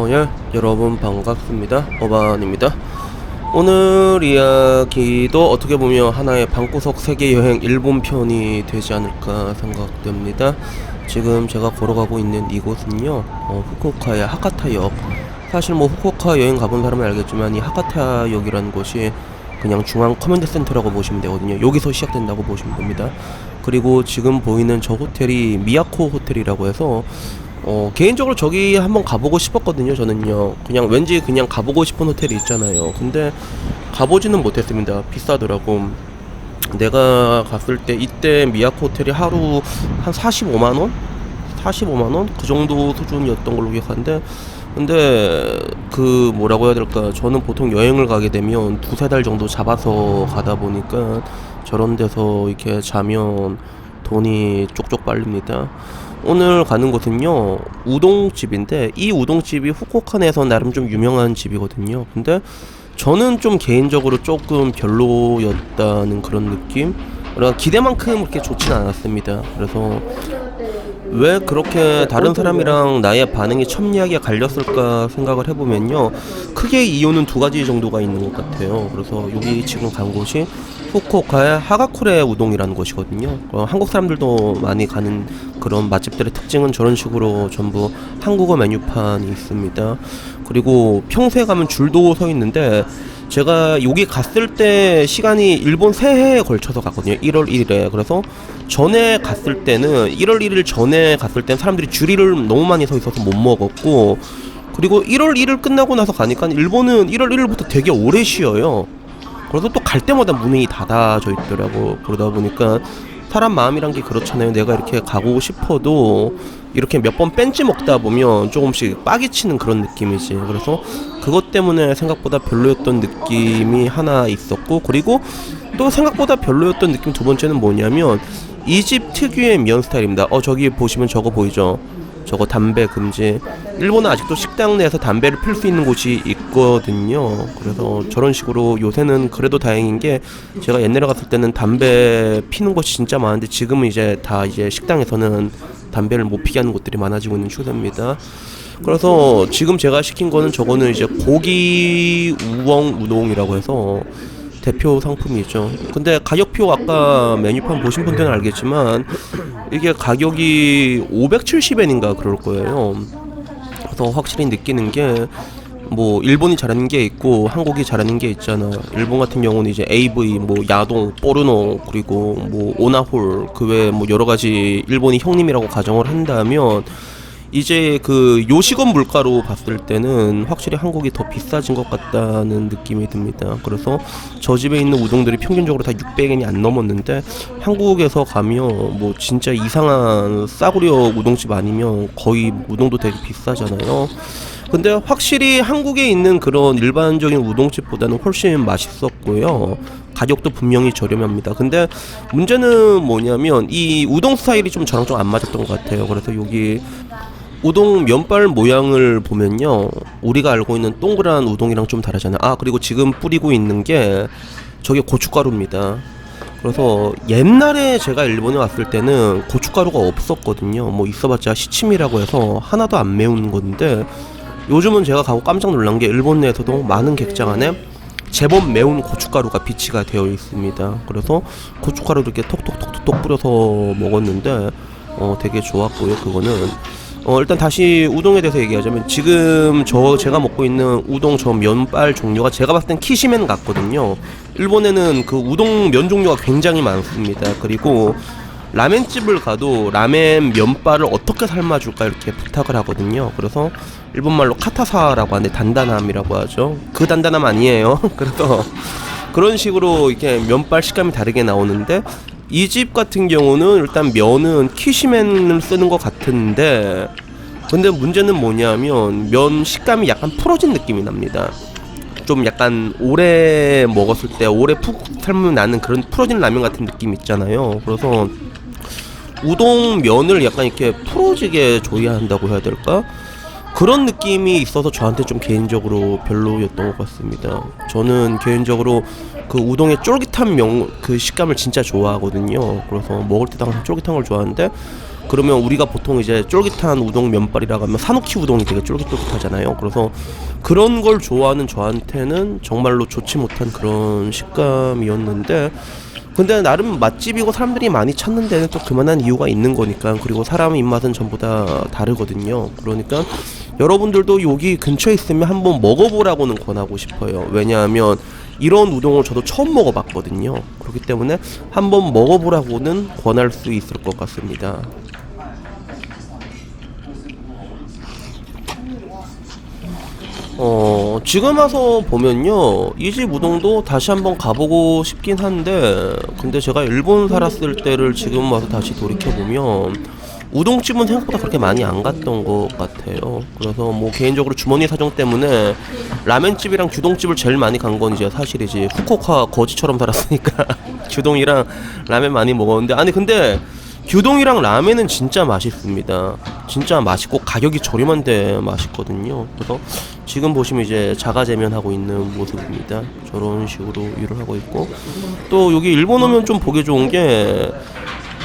예, 여러분 반갑습니다. 어반입니다. 오늘 이야기도 어떻게 보면 하나의 방구석 세계 여행 일본 편이 되지 않을까 생각됩니다. 지금 제가 걸어가고 있는 이곳은요, 후쿠오카의 하카타역. 사실 뭐 후쿠오카 여행 가본 사람은 알겠지만 이 하카타역이라는 곳이 그냥 중앙 커맨드 센터라고 보시면 되거든요. 여기서 시작된다고 보시면 됩니다. 그리고 지금 보이는 저 호텔이 미야코 호텔이라고 해서 개인적으로 저기 한번 가보고 싶었거든요. 저는요, 그냥 왠지 그냥 가보고 싶은 호텔이 있잖아요. 근데 가보지는 못했습니다. 비싸더라고. 내가 갔을 때 이때 미야코 호텔이 하루 한 45만원? 45만원? 그 정도 수준이었던 걸로 기억하는데, 근데 그 뭐라고 해야 될까, 저는 보통 여행을 가게 되면 두세 달 정도 잡아서 가다 보니까 저런 데서 이렇게 자면 돈이 쪽쪽 빨립니다. 오늘 가는 곳은요, 우동집인데, 이 우동집이 후쿠오카 내에서 나름 좀 유명한 집이거든요. 근데 저는 좀 개인적으로 조금 별로였다는 그런 느낌? 그러니까 기대만큼 그렇게 좋진 않았습니다. 그래서 왜 그렇게 다른 사람이랑 나의 반응이 첨예하게 갈렸을까 생각을 해보면요, 크게 이유는 두 가지 정도가 있는 것 같아요. 그래서 여기 지금 간 곳이 후쿠오카의 하가쿠레 우동이라는 곳이거든요. 한국 사람들도 많이 가는 그런 맛집들의 특징은 저런 식으로 전부 한국어 메뉴판이 있습니다. 그리고 평소에 가면 줄도 서 있는데, 제가 여기 갔을 때 시간이 일본 새해에 걸쳐서 갔거든요. 1월 1일에. 그래서 전에 갔을 때는 1월 1일 전에 갔을 땐 사람들이 줄이를 너무 많이 서 있어서 못 먹었고, 그리고 1월 1일 끝나고 나서 가니까 일본은 1월 1일부터 되게 오래 쉬어요. 그래서 또 갈 때마다 문이 닫아져 있더라고. 그러다 보니까 사람 마음이란 게 그렇잖아요. 내가 이렇게 가고 싶어도 이렇게 몇 번 뺀지 먹다 보면 조금씩 빡이 치는 그런 느낌이지. 그래서 그것 때문에 생각보다 별로였던 느낌이 하나 있었고, 그리고 또 생각보다 별로였던 느낌 두 번째는 뭐냐면 이 집 특유의 면 스타일입니다. 저기 보시면 저거 보이죠? 저거 담배 금지. 일본은 아직도 식당 내에서 담배를 필 수 있는 곳이 있거든요. 그래서 저런 식으로 요새는 그래도 다행인 게, 제가 옛날에 갔을 때는 담배 피는 곳이 진짜 많은데 지금은 이제 다 이제 식당에서는 담배를 못 피게 하는 곳들이 많아지고 있는 추세입니다. 그래서 지금 제가 시킨 거는, 저거는 이제 고기 우엉 우동이라고 해서 대표 상품이죠. 근데 가격표 아까 메뉴판 보신 분들은 알겠지만 이게 가격이 570엔인가 그럴 거예요. 그래서 확실히 느끼는 게, 뭐 일본이 잘하는 게 있고 한국이 잘하는 게 있잖아. 일본 같은 경우는 이제 AV, 뭐 야동, 포르노, 그리고 뭐 오나홀, 그 외에 뭐 여러 가지 일본이 형님이라고 가정을 한다면, 이제 그 요식업 물가로 봤을 때는 확실히 한국이 더 비싸진 것 같다는 느낌이 듭니다. 그래서 저 집에 있는 우동들이 평균적으로 다 600엔이 안 넘었는데, 한국에서 가면 뭐 진짜 이상한 싸구려 우동집 아니면 거의 우동도 되게 비싸잖아요. 근데 확실히 한국에 있는 그런 일반적인 우동집보다는 훨씬 맛있었고요. 가격도 분명히 저렴합니다. 근데 문제는 뭐냐면 이 우동 스타일이 좀 저랑 좀 안 맞았던 것 같아요. 그래서 여기 우동 면발 모양을 보면요, 우리가 알고 있는 동그란 우동이랑 좀 다르잖아요. 그리고 지금 뿌리고 있는 게 저게 고춧가루입니다. 그래서 옛날에 제가 일본에 왔을 때는 고춧가루가 없었거든요. 뭐 있어봤자 시치미라고 해서 하나도 안 매운 건데, 요즘은 제가 가고 깜짝 놀란 게 일본 내에서도 많은 객장 안에 제법 매운 고춧가루가 비치가 되어 있습니다. 그래서 고춧가루를 이렇게 톡톡톡톡 뿌려서 먹었는데 되게 좋았고요. 그거는 일단 다시 우동에 대해서 얘기하자면, 지금 제가 먹고 있는 우동 저 면발 종류가 제가 봤을 땐 키시멘 같거든요. 일본에는 그 우동 면 종류가 굉장히 많습니다. 그리고 라멘집을 가도 라멘 면발을 어떻게 삶아줄까 이렇게 부탁을 하거든요. 그래서 일본말로 카타사라고 하는데 단단함이라고 하죠. 그 단단함 아니에요. 그래서 그런 식으로 이렇게 면발 식감이 다르게 나오는데, 이 집 같은 경우는 일단 면은 키시멘을 쓰는 것 같은데, 근데 문제는 뭐냐면 면 식감이 약간 풀어진 느낌이 납니다. 좀 약간 오래 먹었을 때 오래 푹 삶으면 나는 그런 풀어진 라면 같은 느낌 있잖아요. 그래서 우동 면을 약간 이렇게 풀어지게 조리한다고 해야 될까? 그런 느낌이 있어서 저한테 좀 개인적으로 별로였던 것 같습니다. 저는 개인적으로 그 우동의 쫄깃한 그 식감을 진짜 좋아하거든요. 그래서 먹을 때도 항상 쫄깃한 걸 좋아하는데, 그러면 우리가 보통 이제 쫄깃한 우동 면발이라고 하면 사누키 우동이 되게 쫄깃쫄깃하잖아요. 그래서 그런 걸 좋아하는 저한테는 정말로 좋지 못한 그런 식감이었는데, 근데 나름 맛집이고 사람들이 많이 찾는 데는 또 그만한 이유가 있는 거니까. 그리고 사람 입맛은 전부 다 다르거든요. 그러니까 여러분들도 여기 근처에 있으면 한번 먹어보라고는 권하고 싶어요. 왜냐하면 이런 우동을 저도 처음 먹어봤거든요. 그렇기 때문에 한번 먹어보라고는 권할 수 있을 것 같습니다. 지금 와서 보면요, 이 집 우동도 다시 한번 가보고 싶긴 한데, 근데 제가 일본 살았을 때를 지금 와서 다시 돌이켜보면 우동집은 생각보다 그렇게 많이 안 갔던 것 같아요. 그래서 뭐 개인적으로 주머니 사정 때문에 라멘집이랑 규동집을 제일 많이 간 건 이제 사실이지, 후쿠오카 거지처럼 살았으니까 규동이랑 라멘 많이 먹었는데, 아니 근데 규동이랑 라멘은 진짜 맛있습니다. 진짜 맛있고 가격이 저렴한데 맛있거든요. 그래서 지금 보시면 이제 자가제면 하고 있는 모습입니다. 저런 식으로 일을 하고 있고, 또 여기 일본 오면 좀 보기 좋은 게,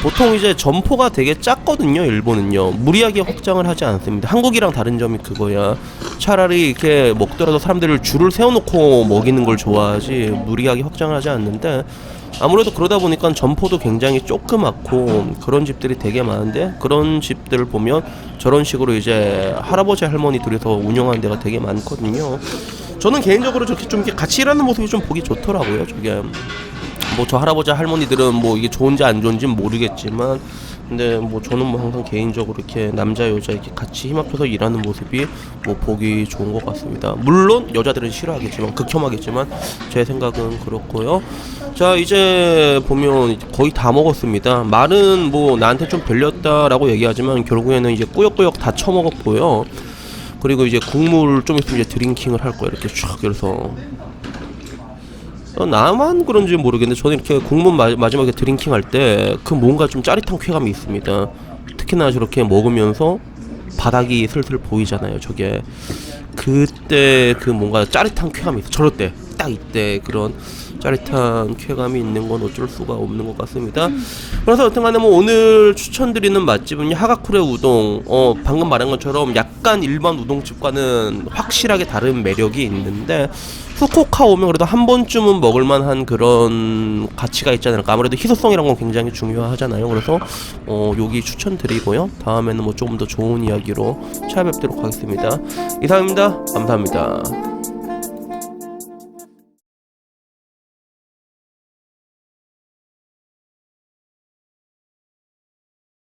보통 이제 점포가 되게 작거든요. 일본은요, 무리하게 확장을 하지 않습니다. 한국이랑 다른 점이 그거야. 차라리 이렇게 먹더라도 사람들을 줄을 세워놓고 먹이는 걸 좋아하지 무리하게 확장을 하지 않는데, 아무래도 그러다 보니까 점포도 굉장히 조그맣고 그런 집들이 되게 많은데, 그런 집들을 보면 저런 식으로 이제 할아버지 할머니 둘이서 운영하는 데가 되게 많거든요. 저는 개인적으로 저렇게 좀 이렇게 같이 일하는 모습이 좀 보기 좋더라고요. 저게 뭐 저 할아버지 할머니들은 뭐 이게 좋은지 안 좋은지는 모르겠지만, 근데 뭐 저는 뭐 항상 개인적으로 이렇게 남자 여자 이렇게 같이 힘합쳐서 일하는 모습이 뭐 보기 좋은 것 같습니다. 물론 여자들은 싫어하겠지만, 극혐하겠지만 제 생각은 그렇고요. 자, 이제 보면 거의 다 먹었습니다. 말은 뭐 나한테 좀 별렸다라고 얘기하지만 결국에는 이제 꾸역꾸역 다 처먹었고요. 그리고 이제 국물 좀 있으면 이제 드링킹을 할 거예요. 이렇게 촥 이래서. 나만 그런지 모르겠는데 저는 이렇게 국물 마지막에 드링킹 할 때 그 뭔가 좀 짜릿한 쾌감이 있습니다. 특히나 저렇게 먹으면서 바닥이 슬슬 보이잖아요. 저게 그때 그 뭔가 짜릿한 쾌감이 있어. 저럴 때 딱 이때 그런 짜릿한 쾌감이 있는 건 어쩔 수가 없는 것 같습니다. 그래서 여튼간에 뭐 오늘 추천드리는 맛집은 하가쿠레 우동. 방금 말한 것처럼 약간 일반 우동집과는 확실하게 다른 매력이 있는데, 후쿠오카 오면 그래도 한 번쯤은 먹을만한 그런 가치가 있지 않을까. 아무래도 희소성이란 건 굉장히 중요하잖아요. 그래서 여기 추천드리고요. 다음에는 뭐 조금 더 좋은 이야기로 찾아뵙도록 하겠습니다. 이상입니다. 감사합니다.